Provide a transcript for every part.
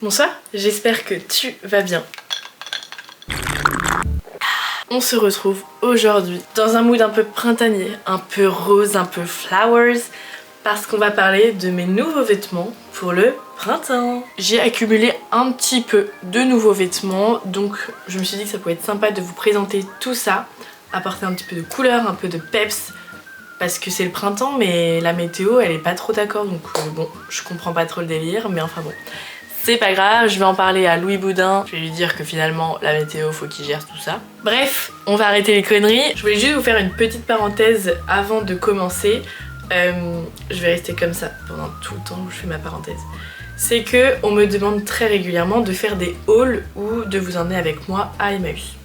Bonsoir, j'espère que tu vas bien. On se retrouve aujourd'hui dans un mood un peu printanier, un peu rose, un peu flowers, parce qu'on va parler de mes nouveaux vêtements pour le printemps. J'ai accumulé un petit peu de nouveaux vêtements, donc je me suis dit que ça pouvait être sympa de vous présenter tout ça, apporter un petit peu de couleur, un peu de peps, parce que c'est le printemps, mais la météo elle est pas trop d'accord, donc bon, je comprends pas trop le délire, mais enfin bon. C'est pas grave, je vais en parler à Louis Boudin. Je vais lui dire que finalement, la météo, faut qu'il gère tout ça. Bref, on va arrêter les conneries. Je voulais juste vous faire une petite parenthèse avant de commencer. Je vais rester comme ça pendant tout le temps où je fais ma parenthèse. C'est que on me demande très régulièrement de faire des hauls ou de vous emmener avec moi à Emmaüs.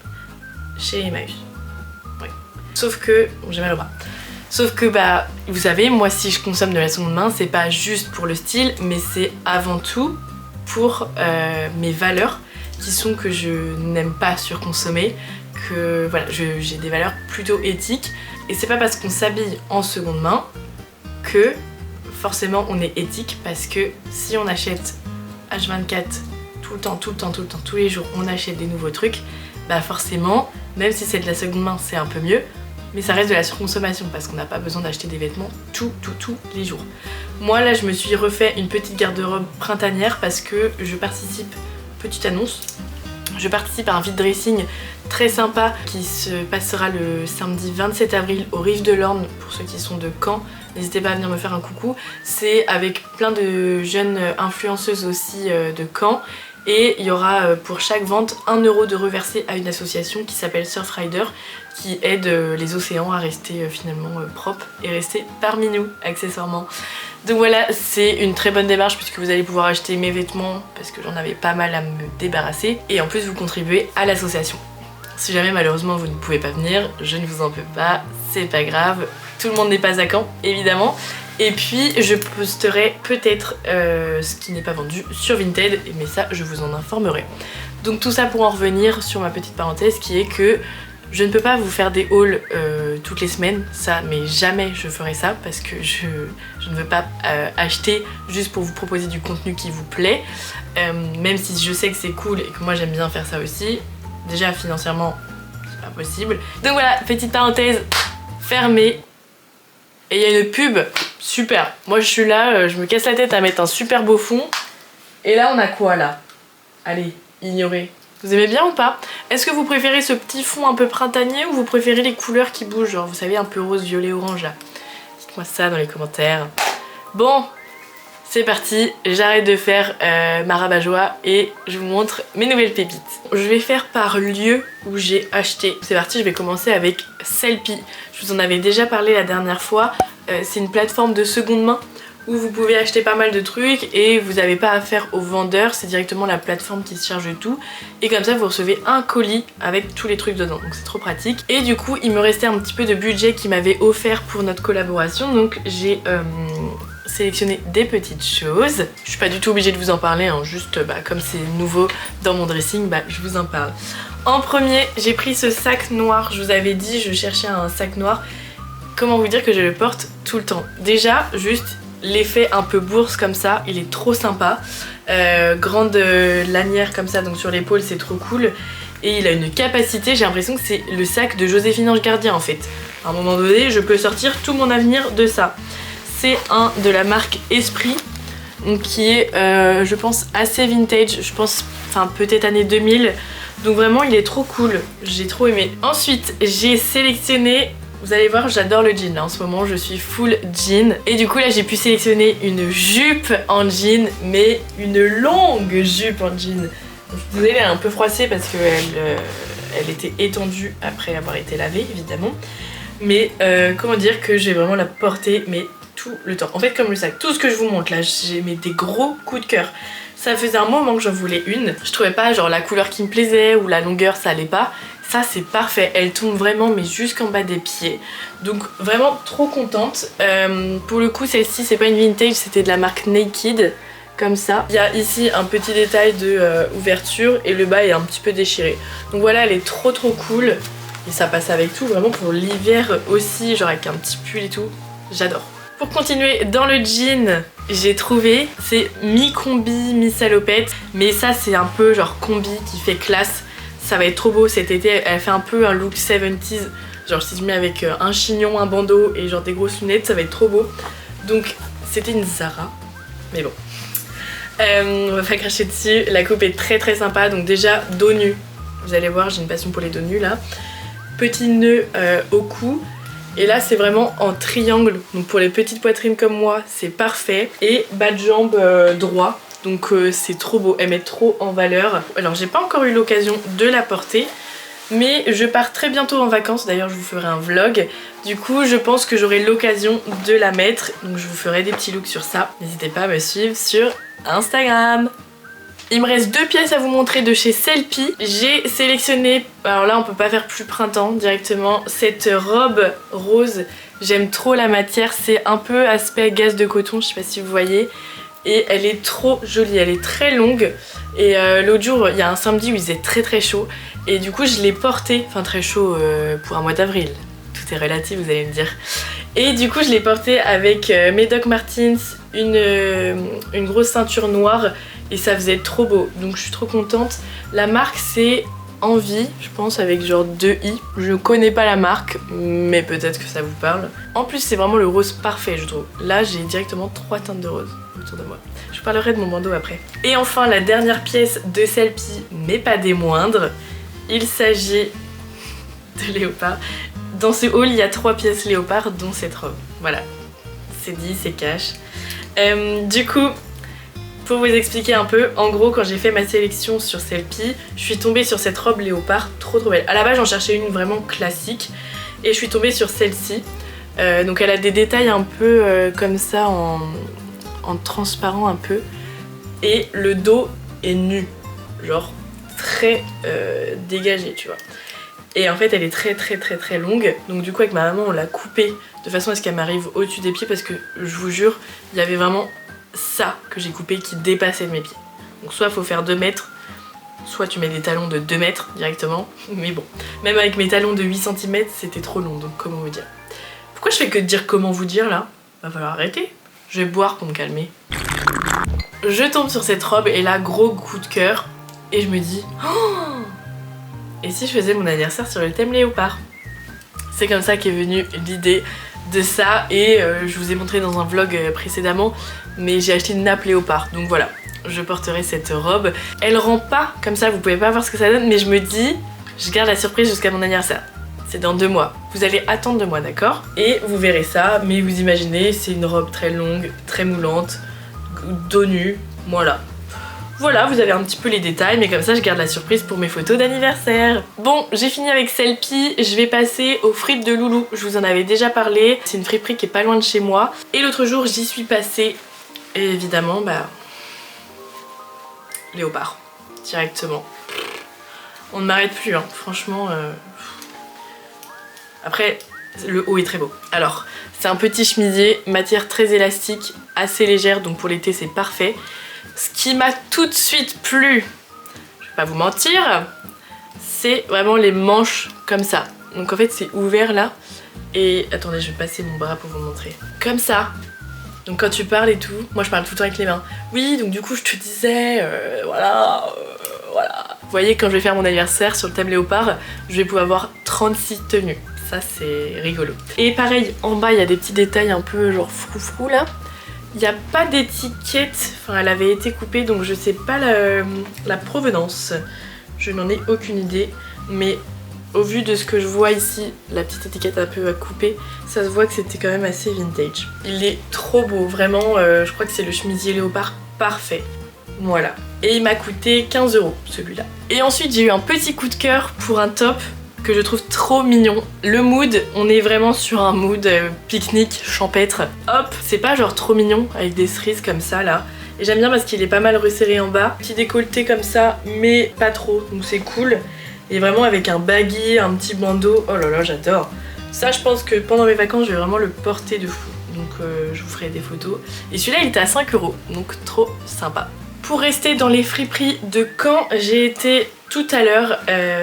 Chez Emmaüs. Oui. Sauf que... Bon, j'ai mal au bras. Sauf que bah, vous savez, moi si je consomme de la seconde main, c'est pas juste pour le style, mais c'est avant tout pour mes valeurs qui sont que je n'aime pas surconsommer, que voilà, j'ai des valeurs plutôt éthiques et c'est pas parce qu'on s'habille en seconde main que forcément on est éthique, parce que si on achète H24 tout le temps, tous les jours, on achète des nouveaux trucs, bah forcément, même si c'est de la seconde main, c'est un peu mieux, mais ça reste de la surconsommation parce qu'on n'a pas besoin d'acheter des vêtements tous les jours. Moi là je me suis refait une petite garde-robe printanière parce que je participe, petite annonce, je participe à un vide dressing très sympa qui se passera le samedi 27 avril au Rive de l'Orne pour ceux qui sont de Caen. N'hésitez pas à venir me faire un coucou. C'est avec plein de jeunes influenceuses aussi de Caen. Et il y aura pour chaque vente 1 € de reversé à une association qui s'appelle Surfrider, qui aide les océans à rester finalement propres et rester parmi nous accessoirement. Donc voilà, c'est une très bonne démarche puisque vous allez pouvoir acheter mes vêtements parce que j'en avais pas mal à me débarrasser, et en plus vous contribuez à l'association. Si jamais malheureusement vous ne pouvez pas venir, je ne vous en peux pas, c'est pas grave, tout le monde n'est pas à Caen évidemment. Et puis je posterai peut-être ce qui n'est pas vendu sur Vinted, mais ça je vous en informerai. Donc tout ça pour en revenir sur ma petite parenthèse qui est que je ne peux pas vous faire des hauls toutes les semaines, ça, mais jamais je ferai ça parce que je ne veux pas acheter juste pour vous proposer du contenu qui vous plaît, même si je sais que c'est cool et que moi j'aime bien faire ça aussi. Déjà financièrement c'est pas possible. Donc voilà, petite parenthèse fermée. Et il y a une pub, super. Moi je suis là, je me casse la tête à mettre un super beau fond. Et là on a quoi là? Allez, ignorez. Vous aimez bien ou pas? Est-ce que vous préférez ce petit fond un peu printanier ou vous préférez les couleurs qui bougent, genre vous savez un peu rose, violet, orange là? Dites-moi ça dans les commentaires. Bon, c'est parti, j'arrête de faire ma rabat-joie et je vous montre mes nouvelles pépites. Je vais faire par lieu où j'ai acheté. C'est parti, je vais commencer avec Sellpy. Je vous en avais déjà parlé la dernière fois. C'est une plateforme de seconde main où vous pouvez acheter pas mal de trucs et vous n'avez pas affaire aux vendeurs, c'est directement la plateforme qui se charge de tout. Et comme ça vous recevez un colis avec tous les trucs dedans, donc c'est trop pratique. Et du coup il me restait un petit peu de budget qui m'avait offert pour notre collaboration, donc j'ai sélectionné des petites choses. Je suis pas du tout obligée de vous en parler, hein, juste comme c'est nouveau dans mon dressing, je vous en parle. En premier, j'ai pris ce sac noir, je vous avais dit je cherchais un sac noir. Comment vous dire que je le porte tout le temps? Déjà, juste l'effet un peu bourse comme ça, il est trop sympa. Grande lanière comme ça, donc sur l'épaule, c'est trop cool. Et il a une capacité, j'ai l'impression que c'est le sac de Joséphine Ange Gardien en fait. À un moment donné, je peux sortir tout mon avenir de ça. C'est un de la marque Esprit, donc qui est, je pense, assez vintage. Je pense, enfin peut-être année 2000. Donc vraiment, il est trop cool. J'ai trop aimé. Ensuite, j'ai sélectionné... Vous allez voir, j'adore le jean là en ce moment, je suis full jean. Et du coup là j'ai pu sélectionner une jupe en jean, mais une longue jupe en jean. Vous allez, elle est un peu froissée parce qu'elle était étendue après avoir été lavée évidemment. Mais comment dire que je vais vraiment la porter mais tout le temps. En fait comme le sac, tout ce que je vous montre là, j'ai mis des gros coups de cœur. Ça faisait un moment que j'en voulais une. Je trouvais pas genre la couleur qui me plaisait ou la longueur ça allait pas. Ça c'est parfait, elle tombe vraiment mais jusqu'en bas des pieds. Donc vraiment trop contente. Pour le coup celle-ci c'est pas une vintage, c'était de la marque Naked. Comme ça. Il y a ici un petit détail de ouverture et le bas est un petit peu déchiré. Donc voilà, elle est trop cool. Et ça passe avec tout, vraiment pour l'hiver aussi, genre avec un petit pull et tout. J'adore. Pour continuer dans le jean, j'ai trouvé, c'est mi-combi, mi-salopette, mais ça c'est un peu genre combi qui fait classe. Ça va être trop beau cet été, elle fait un peu un look 70s, genre si je mets avec un chignon, un bandeau et genre des grosses lunettes, ça va être trop beau. Donc c'était une Zara, mais bon. On va pas cracher dessus, la coupe est très très sympa, donc déjà dos nu. Vous allez voir, j'ai une passion pour les dos nus là. Petit nœud au cou. Et là c'est vraiment en triangle, donc pour les petites poitrines comme moi c'est parfait. Et bas de jambe droit, donc c'est trop beau, elle met trop en valeur. Alors j'ai pas encore eu l'occasion de la porter, mais je pars très bientôt en vacances, d'ailleurs je vous ferai un vlog. Du coup je pense que j'aurai l'occasion de la mettre, donc je vous ferai des petits looks sur ça. N'hésitez pas à me suivre sur Instagram. Il me reste 2 pièces à vous montrer de chez Sellpy. J'ai sélectionné, alors là on peut pas faire plus printemps directement, cette robe rose. J'aime trop la matière, c'est un peu aspect gaze de coton, je sais pas si vous voyez. Et elle est trop jolie, elle est très longue. Et l'autre jour, il y a un samedi où il faisait très très chaud. Et du coup je l'ai portée, enfin très chaud pour un mois d'avril. Tout est relatif vous allez me dire. Et du coup je l'ai portée avec mes Doc Martens, une grosse ceinture noire. Et ça faisait trop beau, donc je suis trop contente. La marque c'est Envie, je pense, avec genre 2 i. Je connais pas la marque, mais peut-être que ça vous parle. En plus c'est vraiment le rose parfait je trouve. Là j'ai directement 3 teintes de rose autour de moi. Je vous parlerai de mon bandeau après. Et enfin la dernière pièce de Sellpy, mais pas des moindres. Il s'agit de léopard. Dans ce haul il y a 3 pièces léopard dont cette robe. Voilà, c'est dit, c'est cash. Du coup, pour vous expliquer un peu, en gros quand j'ai fait ma sélection sur Sellpy, je suis tombée sur cette robe léopard trop belle. À la base j'en cherchais une vraiment classique et je suis tombée sur celle-ci. Donc elle a des détails un peu comme ça en transparent un peu. Et le dos est nu, genre très dégagé tu vois. Et en fait elle est très longue. Donc du coup avec ma maman on l'a coupée de façon à ce qu'elle m'arrive au-dessus des pieds parce que je vous jure il y avait vraiment ça que j'ai coupé qui dépassait de mes pieds. Donc soit faut faire 2 mètres, soit tu mets des talons de 2 mètres directement. Mais bon, même avec mes talons de 8 cm c'était trop long, donc comment vous dire. Pourquoi je fais que de dire comment vous dire là? Va falloir arrêter. Je vais boire pour me calmer. Je tombe sur cette robe et là gros coup de cœur. Et je me dis oh, et si je faisais mon anniversaire sur le thème léopard? C'est comme ça qu'est venue l'idée de ça et je vous ai montré dans un vlog précédemment, mais j'ai acheté une nappe léopard, donc voilà, je porterai cette robe. Elle rend pas comme ça, vous pouvez pas voir ce que ça donne, mais je me dis, je garde la surprise jusqu'à mon anniversaire. C'est dans 2 mois, vous allez attendre 2 mois, d'accord? Et vous verrez ça, mais vous imaginez, c'est une robe très longue, très moulante, dos nu, voilà. Voilà, vous avez un petit peu les détails, mais comme ça je garde la surprise pour mes photos d'anniversaire. Bon, j'ai fini avec Sellpy, je vais passer aux fripes de Loulou. Je vous en avais déjà parlé, c'est une friperie qui est pas loin de chez moi. Et l'autre jour j'y suis passée, et évidemment, bah... léopard, directement. On ne m'arrête plus, hein, franchement... Après, le haut est très beau. Alors, c'est un petit chemisier, matière très élastique, assez légère, donc pour l'été c'est parfait. Ce qui m'a tout de suite plu, je vais pas vous mentir, c'est vraiment les manches comme ça. Donc en fait c'est ouvert là. Et attendez, je vais passer mon bras pour vous montrer. Comme ça. Donc quand tu parles et tout, moi je parle tout le temps avec les mains. Oui, donc du coup je te disais, voilà. Vous voyez, quand je vais faire mon anniversaire sur le thème léopard, je vais pouvoir avoir 36 tenues. Ça c'est rigolo. Et pareil, en bas il y a des petits détails un peu genre froufrou là. Il n'y a pas d'étiquette, enfin elle avait été coupée donc je sais pas la provenance. Je n'en ai aucune idée, mais au vu de ce que je vois ici, la petite étiquette un peu coupée, ça se voit que c'était quand même assez vintage. Il est trop beau, vraiment, je crois que c'est le chemisier léopard parfait. Voilà. Et il m'a coûté 15 € celui-là. Et ensuite j'ai eu un petit coup de cœur pour un top que je trouve trop mignon. Le mood, on est vraiment sur un mood pique-nique champêtre. Hop, c'est pas genre trop mignon avec des cerises comme ça là. Et j'aime bien parce qu'il est pas mal resserré en bas. Petit décolleté comme ça, mais pas trop, donc c'est cool. Et vraiment avec un baggy, un petit bandeau, oh là là j'adore. Ça je pense que pendant mes vacances je vais vraiment le porter de fou. Donc je vous ferai des photos. Et celui-là il était à 5 €, donc trop sympa. Pour rester dans les friperies de Caen, j'ai été tout à l'heure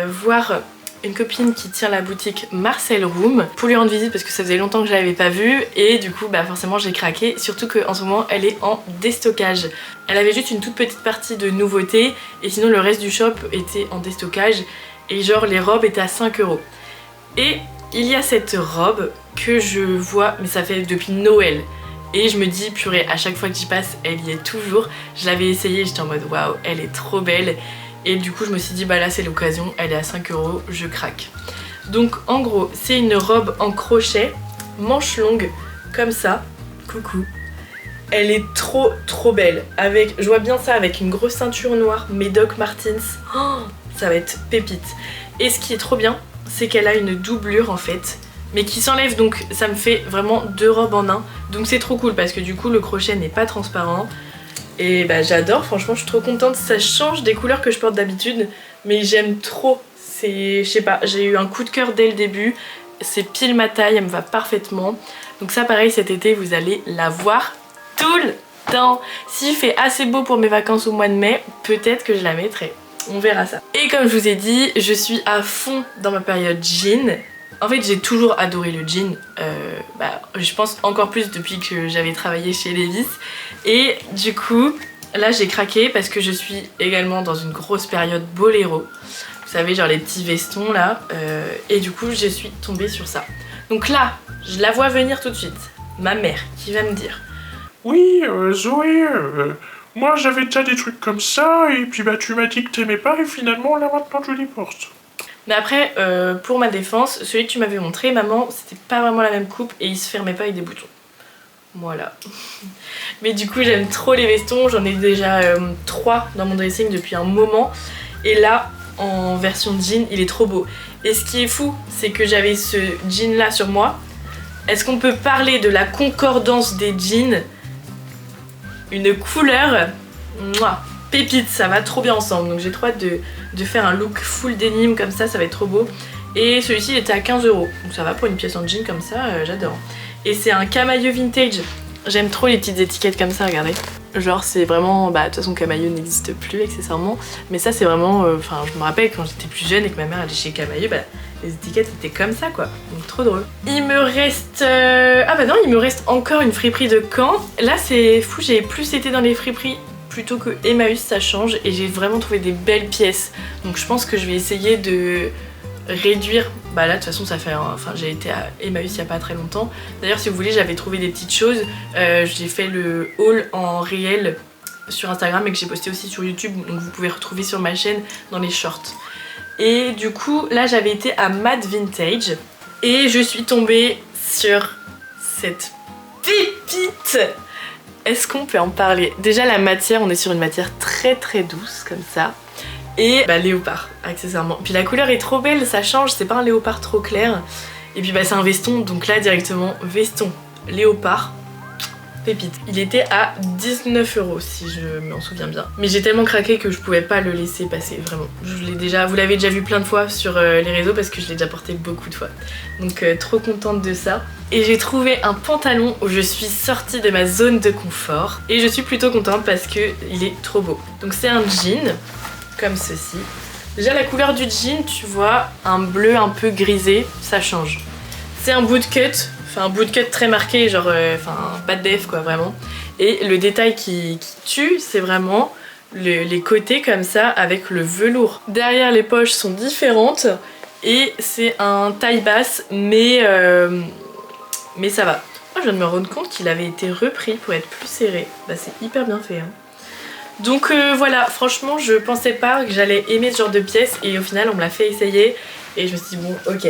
voir une copine qui tient la boutique Marcel Room pour lui rendre visite parce que ça faisait longtemps que je l'avais pas vue et du coup bah forcément j'ai craqué, surtout qu'en ce moment elle est en déstockage. Elle avait juste une toute petite partie de nouveautés et sinon le reste du shop était en déstockage et genre les robes étaient à 5 €. Et il y a cette robe que je vois, mais ça fait depuis Noël. Et je me dis, purée, à chaque fois que j'y passe, elle y est toujours. Je l'avais essayée, j'étais en mode waouh, elle est trop belle. Et du coup, je me suis dit, bah là, c'est l'occasion, elle est à 5 €, je craque. Donc, en gros, c'est une robe en crochet, manche longue, comme ça. Coucou. Elle est trop belle. Je vois bien ça avec une grosse ceinture noire, Doc Martens. Oh, ça va être pépite. Et ce qui est trop bien, c'est qu'elle a une doublure en fait, mais qui s'enlève, donc ça me fait vraiment 2 robes en un. Donc c'est trop cool parce que du coup le crochet n'est pas transparent. Et bah j'adore, franchement je suis trop contente. Ça change des couleurs que je porte d'habitude, mais j'aime trop. Je sais pas, j'ai eu un coup de cœur dès le début. C'est pile ma taille, elle me va parfaitement. Donc ça pareil, cet été vous allez la voir tout le temps. S'il fait assez beau pour mes vacances au mois de mai, peut-être que je la mettrai. On verra ça. Et comme je vous ai dit, je suis à fond dans ma période jean. En fait, j'ai toujours adoré le jean. Je pense encore plus depuis que j'avais travaillé chez Levi's. Et du coup, là j'ai craqué parce que je suis également dans une grosse période boléro. Vous savez, genre les petits vestons là. Et du coup, je suis tombée sur ça. Donc là, je la vois venir tout de suite. Ma mère qui va me dire: oui, Zoé, moi j'avais déjà des trucs comme ça, et puis bah tu m'as dit que t'aimais pas, et finalement là maintenant je les porte. Mais après, pour ma défense, celui que tu m'avais montré, maman, c'était pas vraiment la même coupe et il se fermait pas avec des boutons. Voilà. Mais du coup, j'aime trop les vestons, j'en ai déjà 3 dans mon dressing depuis un moment. Et là, en version jean, il est trop beau. Et ce qui est fou, c'est que j'avais ce jean là sur moi. Est-ce qu'on peut parler de la concordance des jeans? Une couleur, mouah, pépite, ça va trop bien ensemble. Donc j'ai trop hâte de faire un look full denim comme ça va être trop beau. Et celui-ci il était à 15 €, donc ça va pour une pièce en jean comme ça, j'adore. Et c'est un camailleux vintage. J'aime trop les petites étiquettes comme ça, regardez. Genre c'est vraiment, de toute façon Camailleux n'existe plus accessoirement. Mais ça c'est vraiment, je me rappelle quand j'étais plus jeune et que ma mère allait chez Camailleux, les étiquettes étaient comme ça quoi, donc trop drôle. Il me reste... Ah bah non, il me reste encore une friperie de Caen. Là c'est fou, j'ai plus été dans les friperies plutôt que Emmaüs, ça change. Et j'ai vraiment trouvé des belles pièces. Donc je pense que je vais essayer de réduire... Bah là de toute façon ça fait... j'ai été à Emmaüs il y a pas très longtemps. D'ailleurs si vous voulez j'avais trouvé des petites choses. J'ai fait le haul en réel sur Instagram et que j'ai posté aussi sur YouTube. Donc vous pouvez retrouver sur ma chaîne dans les shorts. Et du coup là j'avais été à Mad Vintage et je suis tombée sur cette pépite. Est-ce qu'on peut en parler? Déjà la matière, on est sur une matière très douce comme ça. Et léopard accessoirement. Puis la couleur est trop belle, ça change, c'est pas un léopard trop clair. Et puis c'est un veston, donc là directement veston léopard. Pépite. Il était à 19 € si je m'en souviens bien. Mais j'ai tellement craqué que je pouvais pas le laisser passer, vraiment. Vous l'avez déjà vu plein de fois sur les réseaux parce que je l'ai déjà porté beaucoup de fois. Donc trop contente de ça. Et j'ai trouvé un pantalon où je suis sortie de ma zone de confort. Et je suis plutôt contente parce que il est trop beau. Donc c'est un jean, comme ceci. Déjà la couleur du jean, tu vois, un bleu un peu grisé, ça change. C'est un bootcut. Enfin un bootcut très marqué, genre pas de def quoi vraiment. Et le détail qui tue, c'est vraiment les côtés comme ça avec le velours. Derrière les poches sont différentes et c'est un taille basse mais ça va. Moi je viens de me rendre compte qu'il avait été repris pour être plus serré. C'est hyper bien fait hein. Donc voilà, franchement je pensais pas que j'allais aimer ce genre de pièce et au final on me l'a fait essayer et je me suis dit bon ok,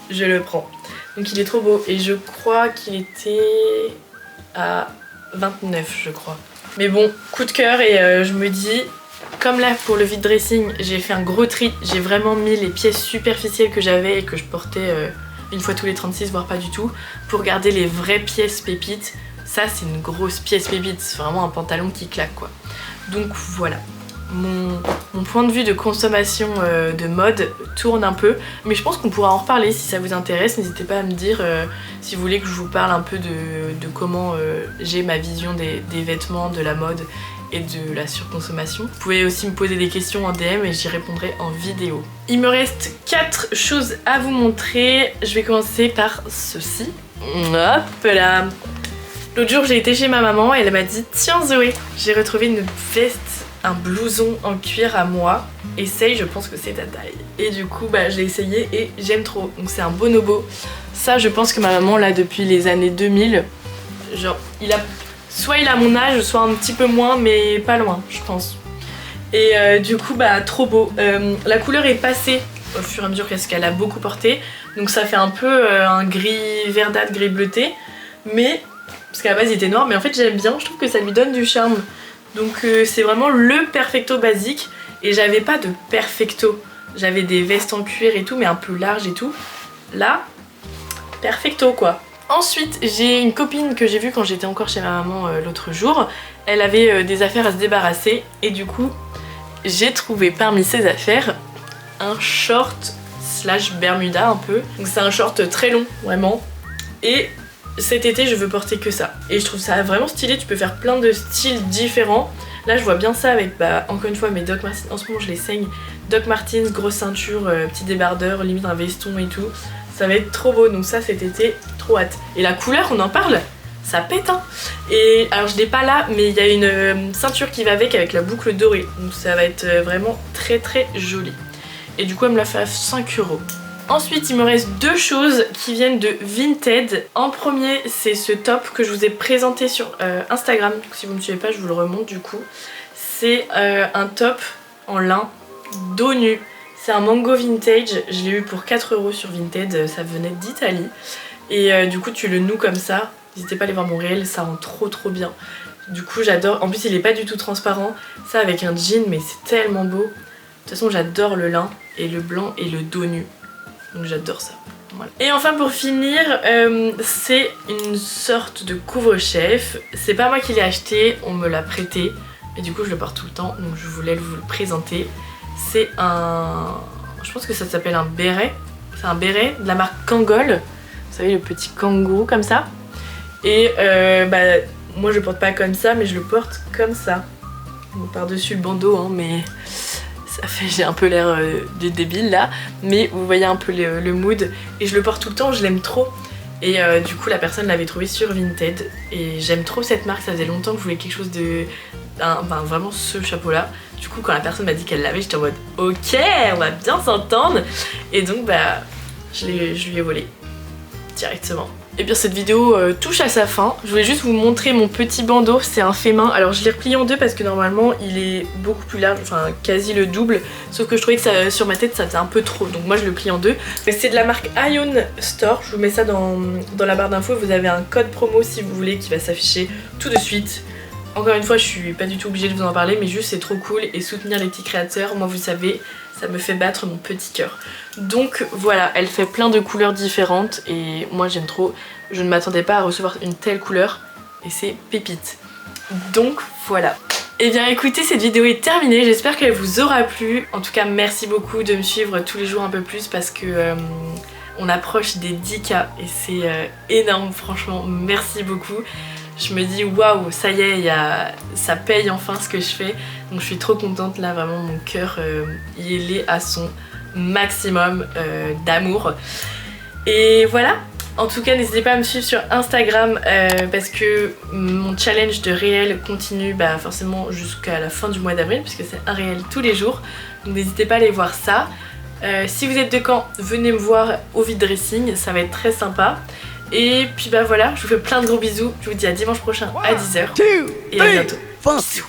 je le prends. Donc il est trop beau et je crois qu'il était à 29 je crois. Mais bon, coup de cœur et je me dis, comme là pour le vide dressing j'ai fait un gros tri, j'ai vraiment mis les pièces superficielles que j'avais et que je portais une fois tous les 36 voire pas du tout, pour garder les vraies pièces pépites. Ça c'est une grosse pièce pépite, c'est vraiment un pantalon qui claque quoi. Donc voilà. Mon point de vue de consommation de mode tourne un peu, mais je pense qu'on pourra en reparler si ça vous intéresse. N'hésitez pas à me dire si vous voulez que je vous parle un peu de comment j'ai ma vision des vêtements, de la mode et de la surconsommation. Vous pouvez aussi me poser des questions en DM et j'y répondrai en vidéo. Il me reste 4 choses à vous montrer. Je vais commencer par ceci. Hop là. L'autre jour j'ai été chez ma maman et elle m'a dit tiens Zoé, j'ai retrouvé une veste, un blouson en cuir à moi. Essaye, je pense que c'est ta taille. Et du coup bah je l'ai essayé et j'aime trop. Donc c'est un bonobo. Ça je pense que ma maman l'a depuis les années 2000. Genre soit il a mon âge, soit un petit peu moins, mais pas loin je pense. Et du coup bah trop beau. La couleur est passée au fur et à mesure parce qu'elle a beaucoup porté. Donc ça fait un peu un gris verdâtre, gris bleuté. Mais, parce qu'à la base il était noir, mais en fait j'aime bien, je trouve que ça lui donne du charme. Donc c'est vraiment le perfecto basique. Et j'avais pas de perfecto. J'avais des vestes en cuir et tout, mais un peu larges et tout. Là, perfecto quoi. Ensuite, j'ai une copine que j'ai vue quand j'étais encore chez ma maman l'autre jour. Elle avait des affaires à se débarrasser. Et du coup, j'ai trouvé parmi ses affaires un short slash bermuda un peu. Donc c'est un short très long, vraiment. Et cet été, je veux porter que ça. Et je trouve ça vraiment stylé. Tu peux faire plein de styles différents. Là je vois bien ça avec encore une fois mes Doc Martens, en ce moment je les saigne, Doc Martens, grosse ceinture, petit débardeur, limite un veston et tout. Ça va être trop beau, donc ça cet été, trop hâte. Et la couleur, on en parle, ça pète hein. Et alors je l'ai pas là, mais il y a une ceinture qui va avec la boucle dorée. Donc ça va être vraiment très très joli. Et du coup elle me l'a fait à 5 €. Ensuite il me reste 2 choses qui viennent de Vinted. En premier c'est ce top que je vous ai présenté sur Instagram. Donc, si vous ne me suivez pas je vous le remonte du coup. C'est un top en lin dos nu. C'est un mango vintage. Je l'ai eu pour 4 € sur Vinted. Ça venait d'Italie. Et du coup tu le noues comme ça. N'hésitez pas à aller voir mon réel, ça rend trop bien. Du coup j'adore. En plus il est pas du tout transparent. Ça avec un jean mais c'est tellement beau. De toute façon j'adore le lin et le blanc et le dos nu. Donc j'adore ça. Voilà. Et enfin pour finir, c'est une sorte de couvre-chef. C'est pas moi qui l'ai acheté, on me l'a prêté. Et du coup je le porte tout le temps, donc je voulais vous le présenter. C'est un... je pense que ça s'appelle un béret. C'est un béret de la marque Kangol. Vous savez le petit kangourou comme ça. Et moi je le porte pas comme ça, mais je le porte comme ça. Bon, par-dessus le bandeau hein, mais... ça fait, j'ai un peu l'air du débile là, mais vous voyez un peu le mood et je le porte tout le temps, je l'aime trop. Et du coup la personne l'avait trouvé sur Vinted et j'aime trop cette marque, ça faisait longtemps que je voulais quelque chose de... vraiment ce chapeau là. Du coup quand la personne m'a dit qu'elle l'avait, j'étais en mode ok, on va bien s'entendre. Et donc je lui ai volé directement. Et bien cette vidéo touche à sa fin. Je voulais juste vous montrer mon petit bandeau, c'est un fait main. Alors je l'ai replié en deux parce que normalement il est beaucoup plus large, enfin quasi le double. Sauf que je trouvais que ça, sur ma tête ça faisait un peu trop, donc moi je le plie en deux. C'est de la marque Ion Store, je vous mets ça dans la barre d'infos. Vous avez un code promo si vous voulez qui va s'afficher tout de suite. Encore une fois je suis pas du tout obligée de vous en parler, mais juste c'est trop cool et soutenir les petits créateurs, moi vous savez, ça me fait battre mon petit cœur. Donc voilà, elle fait plein de couleurs différentes et moi j'aime trop. Je ne m'attendais pas à recevoir une telle couleur et c'est pépite. Donc voilà. Et bien écoutez, cette vidéo est terminée, j'espère qu'elle vous aura plu. En tout cas merci beaucoup de me suivre tous les jours un peu plus parce que on approche des 10K et c'est énorme, franchement merci beaucoup. Je me dis waouh, ça y est, ça paye enfin ce que je fais. Donc je suis trop contente là, vraiment mon cœur il est à son maximum d'amour. Et voilà, en tout cas n'hésitez pas à me suivre sur Instagram parce que mon challenge de réel continue forcément jusqu'à la fin du mois d'avril puisque c'est un réel tous les jours. Donc n'hésitez pas à aller voir ça. Si vous êtes de Caen, venez me voir au vide dressing, ça va être très sympa. Et puis voilà, je vous fais plein de gros bisous. Je vous dis à dimanche prochain à 10 h et à bientôt. Bisous.